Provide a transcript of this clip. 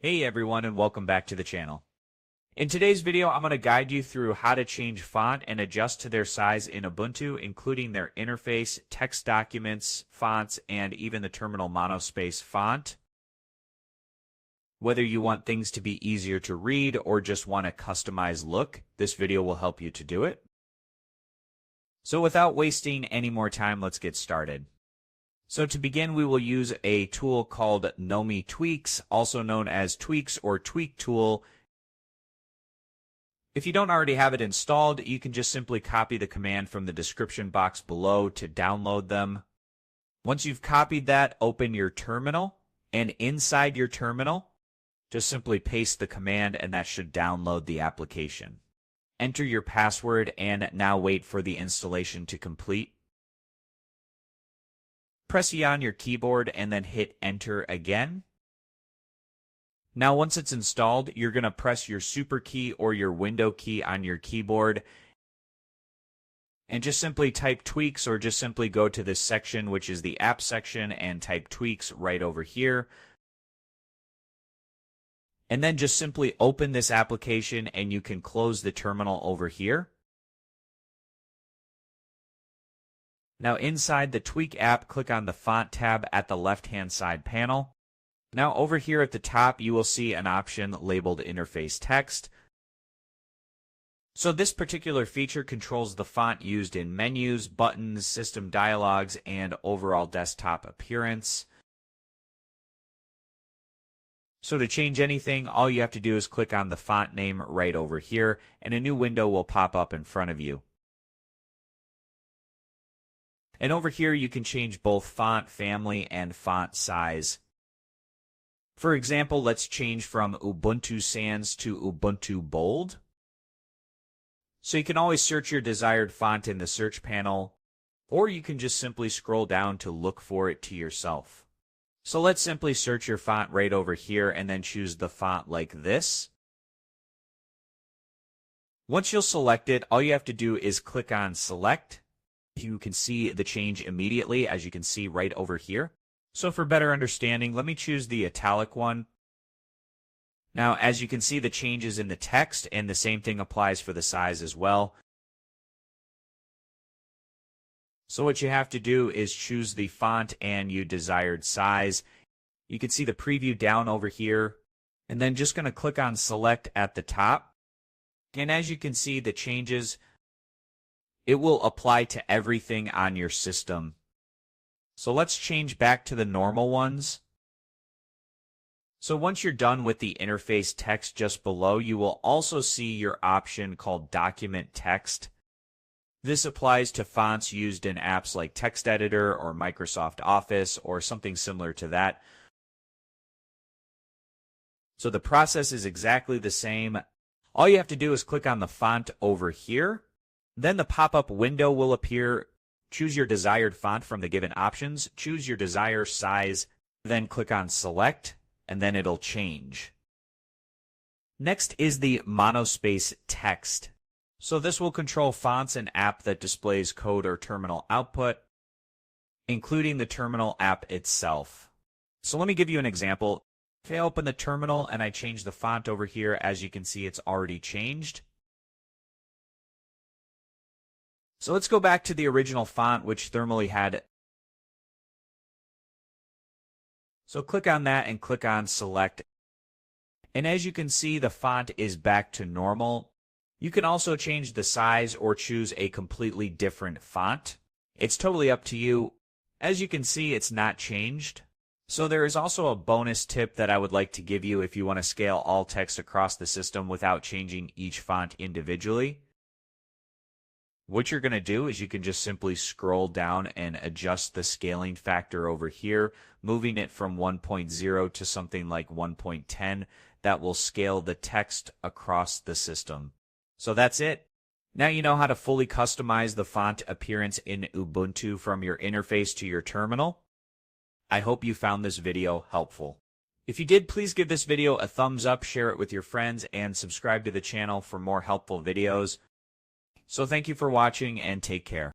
Hey everyone, and welcome back to the channel. In today's video, I'm going to guide you through how to change font and adjust to their size in Ubuntu, including their interface, text documents, fonts, and even the terminal Monospace font. Whether you want things to be easier to read or just want a customized look, this video will help you to do it. So without wasting any more time, let's get started. So to begin, we will use a tool called GNOME Tweaks, also known as Tweaks or Tweak Tool. If you don't already have it installed, you can just simply copy the command from the description box below to download them. Once you've copied that, open your terminal, and inside your terminal, just simply paste the command and that should download the application. Enter your password and now wait for the installation to complete. Press E on your keyboard and then hit Enter again. Now once it's installed, you're going to press your Super key or your Window key on your keyboard and just simply type Tweaks, or just simply go to this section, which is the App section, and type Tweaks right over here. And then just simply open this application and you can close the terminal over here. Now inside the Tweak app, click on the Font tab at the left-hand side panel. Now over here at the top, you will see an option labeled Interface Text. So this particular feature controls the font used in menus, buttons, system dialogs, and overall desktop appearance. So to change anything, all you have to do is click on the font name right over here, and a new window will pop up in front of you. And over here, you can change both font family and font size. For example, let's change from Ubuntu Sans to Ubuntu Bold. So you can always search your desired font in the search panel, or you can just simply scroll down to look for it to yourself. So let's simply search your font right over here and then choose the font like this. Once you'll select it, all you have to do is click on Select. You can see the change immediately, as you can see right over here. So for better understanding, let me choose the italic one. Now, as you can see, the changes in the text, and the same thing applies for the size as well. So what you have to do is choose the font and your desired size. You can see the preview down over here, and then just going to click on Select at the top. And as you can see, the changes, it will apply to everything on your system. So let's change back to the normal ones. So once you're done with the interface text just below, you will also see your option called Document Text. This applies to fonts used in apps like Text Editor or Microsoft Office or something similar to that. So the process is exactly the same. All you have to do is click on the font over here. Then the pop-up window will appear. Choose your desired font from the given options, choose your desired size, then click on Select, and then it'll change. Next is the Monospace text. So this will control fonts and app that displays code or terminal output, including the terminal app itself. So let me give you an example. If I open the terminal and I change the font over here, as you can see, it's already changed. So let's go back to the original font, which Thermally had. So click on that and click on Select. And as you can see, the font is back to normal. You can also change the size or choose a completely different font. It's totally up to you. As you can see, it's not changed. So there is also a bonus tip that I would like to give you if you want to scale all text across the system without changing each font individually. What you're going to do is you can just simply scroll down and adjust the scaling factor over here, moving it from 1.0 to something like 1.10. That will scale the text across the system. So that's it. Now you know how to fully customize the font appearance in Ubuntu from your interface to your terminal. I hope you found this video helpful. If you did, please give this video a thumbs up, share it with your friends, and subscribe to the channel for more helpful videos. So thank you for watching and take care.